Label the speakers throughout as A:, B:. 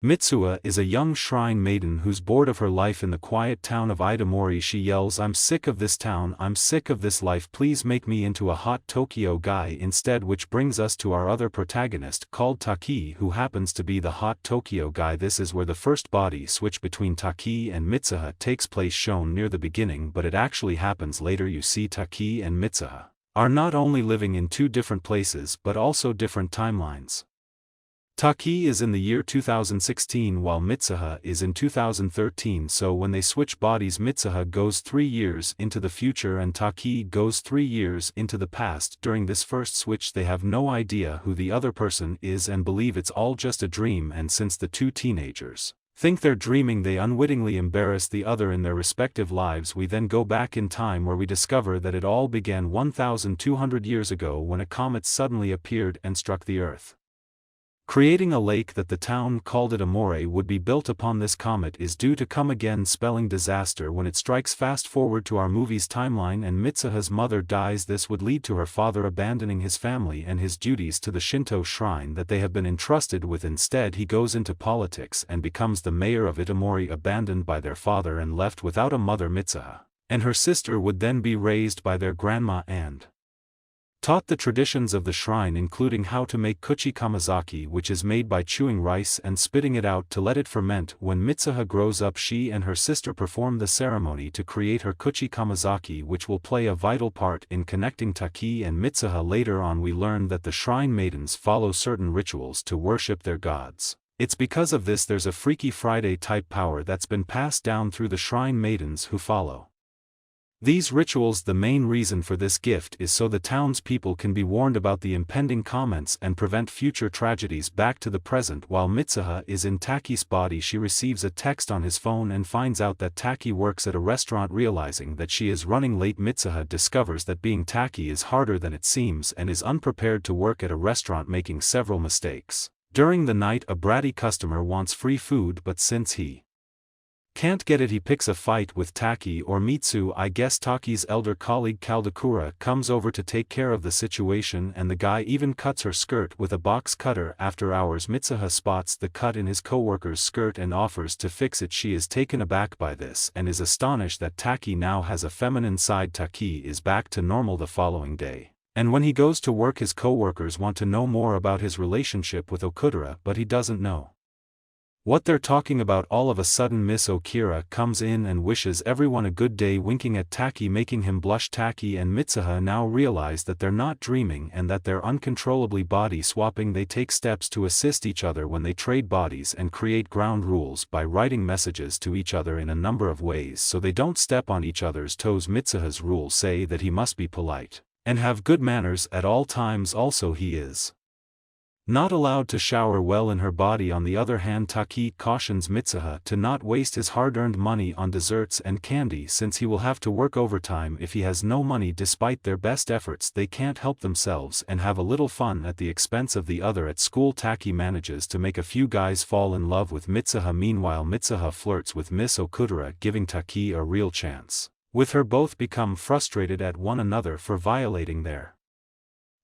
A: Mitsuha is a young shrine maiden who's bored of her life in the quiet town of Itamori. She yells, "I'm sick of this town, I'm sick of this life, please make me into a hot Tokyo guy instead," which brings us to our other protagonist, called Taki, who happens to be the hot Tokyo guy. This is where the first body switch between Taki and Mitsuha takes place, shown near the beginning, but it actually happens later. You see, Taki and Mitsuha are not only living in two different places but also different timelines. Taki is in the year 2016 while Mitsuha is in 2013, so when they switch bodies, Mitsuha goes 3 years into the future and Taki goes 3 years into the past. During this first switch they have no idea who the other person is and believe it's all just a dream, and since the two teenagers think they're dreaming, they unwittingly embarrass the other in their respective lives. We then go back in time where we discover that it all began 1,200 years ago when a comet suddenly appeared and struck the Earth, creating a lake that the town called Itamori would be built upon. This comet is due to come again, spelling disaster when it strikes. Fast forward to our movie's timeline and Mitsuha's mother dies. This would lead to her father abandoning his family and his duties to the Shinto shrine that they have been entrusted with. Instead he goes into politics and becomes the mayor of Itamori, abandoned by their father and left without a mother. Mitsuha and her sister would then be raised by their grandma and taught the traditions of the shrine, including how to make kuchi kamazaki, which is made by chewing rice and spitting it out to let it ferment. When Mitsuha grows up, she and her sister perform the ceremony to create her kuchi kamazaki, which will play a vital part in connecting Taki and Mitsuha. Later on we learn that the shrine maidens follow certain rituals to worship their gods. It's because of this there's a Freaky Friday type power that's been passed down through the shrine maidens who follow these rituals. The main reason for this gift is so the townspeople can be warned about the impending comments and prevent future tragedies. Back to the present, while Mitsuha is in Taki's body, she receives a text on his phone and finds out that Taki works at a restaurant. Realizing that she is running late, Mitsuha discovers that being Taki is harder than it seems and is unprepared to work at a restaurant, making several mistakes. During the night a bratty customer wants free food, but since he can't get it, he picks a fight with Taki, or Mitsu. I guess Taki's elder colleague Kaldakura comes over to take care of the situation, and the guy even cuts her skirt with a box cutter. After hours Mitsuha spots the cut in his co-worker's skirt and offers to fix it. She is taken aback by this and is astonished that Taki now has a feminine side. Taki is back to normal the following day, and when he goes to work his co-workers want to know more about his relationship with Okudera, but he doesn't know what they're talking about. All of a sudden Miss Okira comes in and wishes everyone a good day, winking at Taki, making him blush. Taki and Mitsuha now realize that they're not dreaming and that they're uncontrollably body swapping. They take steps to assist each other when they trade bodies and create ground rules by writing messages to each other in a number of ways so they don't step on each other's toes. Mitsuha's rules say that he must be polite and have good manners at all times. Also, he is not allowed to shower well in her body. On the other hand, Taki cautions Mitsuha to not waste his hard-earned money on desserts and candy, since he will have to work overtime if he has no money. Despite their best efforts, they can't help themselves and have a little fun at the expense of the other. At school, Taki manages to make a few guys fall in love with Mitsuha. Meanwhile, Mitsuha flirts with Miss Okudera, giving Taki a real chance with her. Both become frustrated at one another for violating their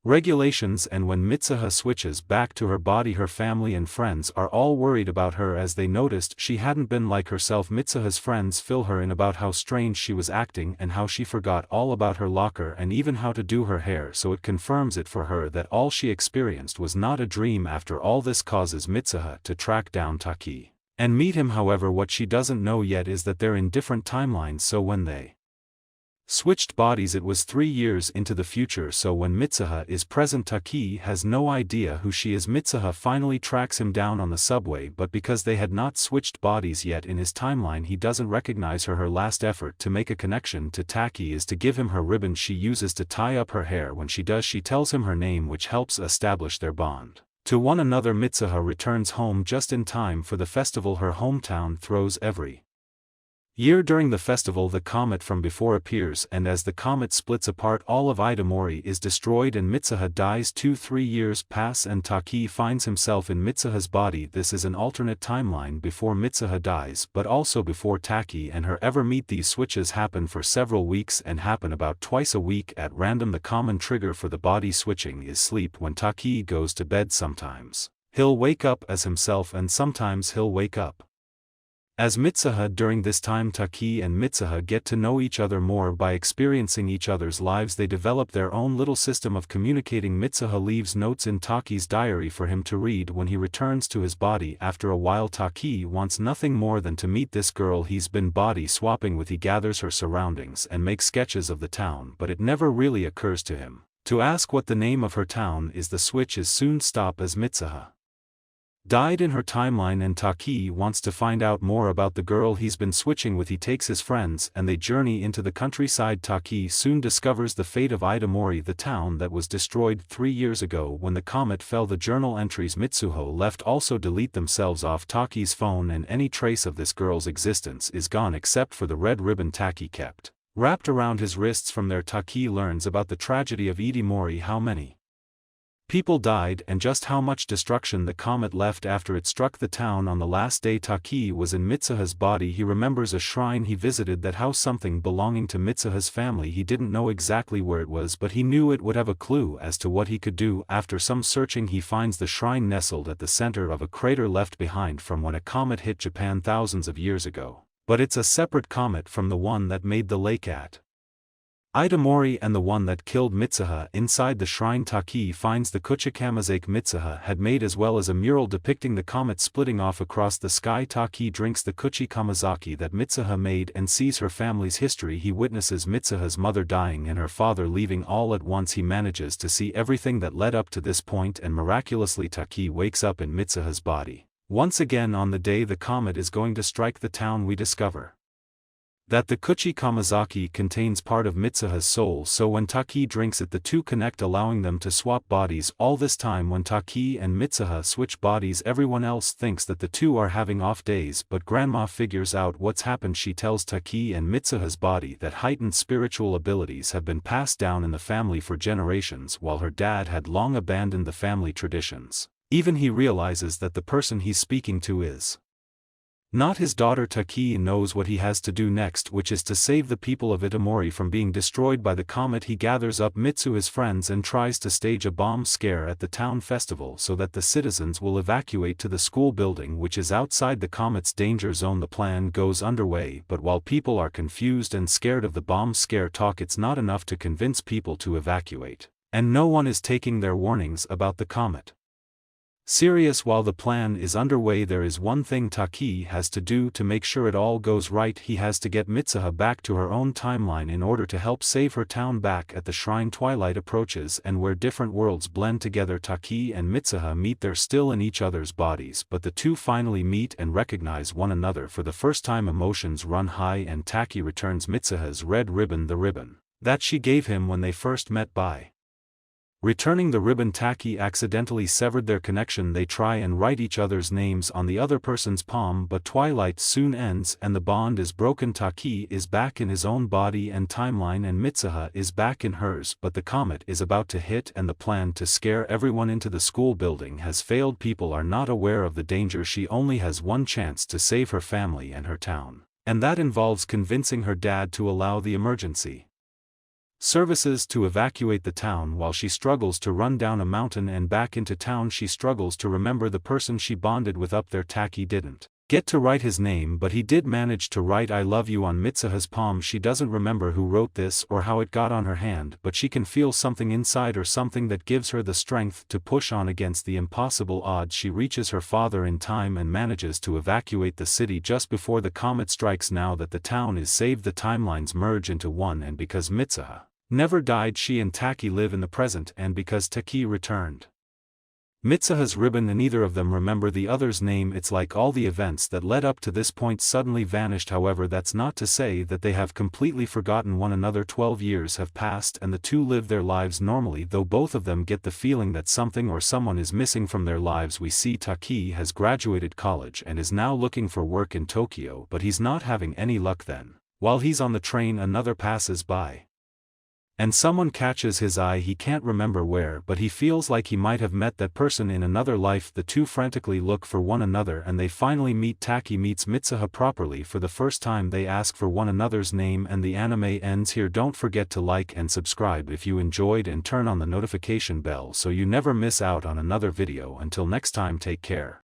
A: regulations, and when Mitsuha switches back to her body, her family and friends are all worried about her as they noticed she hadn't been like herself. Mitsuha's friends fill her in about how strange she was acting and how she forgot all about her locker and even how to do her hair, so it confirms it for her that all she experienced was not a dream after all. This causes Mitsuha to track down Taki and meet him. However, what she doesn't know yet is that they're in different timelines, so when they switched bodies it was 3 years into the future, so when Mitsuha is present Taki has no idea who she is. Mitsuha finally tracks him down on the subway, but because they had not switched bodies yet in his timeline he doesn't recognize her. Her last effort to make a connection to Taki is to give him her ribbon she uses to tie up her hair. When she does, she tells him her name, which helps establish their bond to one another. Mitsuha returns home just in time for the festival her hometown throws every year. During the festival the comet from before appears, and as the comet splits apart all of Itamori is destroyed and Mitsuha dies. 2-3 years pass and Taki finds himself in Mitsuha's body. This is an alternate timeline before Mitsuha dies, but also before Taki and her ever meet. These switches happen for several weeks and happen about twice a week at random. The common trigger for the body switching is sleep. When Taki goes to bed sometimes He'll wake up as himself and sometimes he'll wake up as Mitsuha. During this time Taki and Mitsuha get to know each other more by experiencing each other's lives. They develop their own little system of communicating. Mitsuha leaves notes in Taki's diary for him to read when he returns to his body. After a while Taki wants nothing more than to meet this girl he's been body swapping with. He gathers her surroundings and makes sketches of the town, but it never really occurs to him to ask what the name of her town is. The switch is soon stopped as Mitsuha died in her timeline and Taki wants to find out more about the girl he's been switching with. He takes his friends and they journey into the countryside. Taki soon discovers the fate of Itamori, the town that was destroyed 3 years ago when the comet fell. The journal entries Mitsuho left also delete themselves off Taki's phone, and any trace of this girl's existence is gone except for the red ribbon Taki kept wrapped around his wrists. From there Taki learns about the tragedy of Itamori, how many people died and just how much destruction the comet left after it struck the town. On the last day Taki was in Mitsuha's body, he remembers a shrine he visited, that house, something belonging to Mitsuha's family. He didn't know exactly where it was, but he knew it would have a clue as to what he could do. After some searching he finds the shrine nestled at the center of a crater left behind from when a comet hit Japan thousands of years ago, but it's a separate comet from the one that made the lake at Itamori and the one that killed Mitsuha. Inside the shrine Taki finds the Kuchikamazake Mitsuha had made, as well as a mural depicting the comet splitting off across the sky. Taki drinks the Kuchikamazaki that Mitsuha made and sees her family's history. He witnesses Mitsuha's mother dying and her father leaving all at once. He manages to see everything that led up to this point, and miraculously Taki wakes up in Mitsuha's body once again. On the day the comet is going to strike the town, we discover that the Kuchikamazaki contains part of Mitsuha's soul, so when Taki drinks it the two connect, allowing them to swap bodies. All this time when Taki and Mitsuha switch bodies, everyone else thinks that the two are having off days, but Grandma figures out what's happened. She tells Taki and Mitsuha's body that heightened spiritual abilities have been passed down in the family for generations, while her dad had long abandoned the family traditions. Even he realizes that the person he's speaking to is not his daughter. Taki knows what he has to do next, which is to save the people of Itamori from being destroyed by the comet. He gathers up Mitsuha's friends and tries to stage a bomb scare at the town festival so that the citizens will evacuate to the school building, which is outside the comet's danger zone. The plan goes underway, but while people are confused and scared of the bomb scare talk, it's not enough to convince people to evacuate, and no one is taking their warnings about the comet serious. While the plan is underway, there is one thing Taki has to do to make sure it all goes right. He has to get Mitsuha back to her own timeline in order to help save her town. Back at the shrine, twilight approaches, and where different worlds blend together, Taki and Mitsuha meet. They're still in each other's bodies, but the two finally meet and recognize one another for the first time. Emotions run high and Taki returns Mitsuha's red ribbon, the ribbon that she gave him when they first met. By returning the ribbon, Taki accidentally severed their connection. They try and write each other's names on the other person's palm, but twilight soon ends and the bond is broken. Taki is back in his own body and timeline, and Mitsuha is back in hers, but the comet is about to hit and the plan to scare everyone into the school building has failed. People are not aware of the danger. She only has one chance to save her family and her town, and that involves convincing her dad to allow the emergency services to evacuate the town. While she struggles to run down a mountain and back into town, she struggles to remember the person she bonded with up there. Taki didn't get to write his name, but he did manage to write "I love you" on Mitsuha's palm. She doesn't remember who wrote this or how it got on her hand, but she can feel something inside her, something that gives her the strength to push on against the impossible odds. She reaches her father in time and manages to evacuate the city just before the comet strikes. Now that the town is saved, the timelines merge into one, and because Mitsuha never died, she and Taki live in the present, and because Taki returned Mitsuha's ribbon and neither of them remember the other's name, it's like all the events that led up to this point suddenly vanished. However, that's not to say that they have completely forgotten one another. 12 years have passed and the two live their lives normally, though both of them get the feeling that something or someone is missing from their lives. We see Taki has graduated college and is now looking for work in Tokyo, but he's not having any luck. Then, while he's on the train, another passes by. And someone catches his eye, he can't remember where, but he feels like he might have met that person in another life. The two frantically look for one another and they finally meet. Taki meets Mitsuha properly for the first time. They ask for one another's name and the anime ends here. Don't forget to like and subscribe if you enjoyed and turn on the notification bell so you never miss out on another video. Until next time, take care.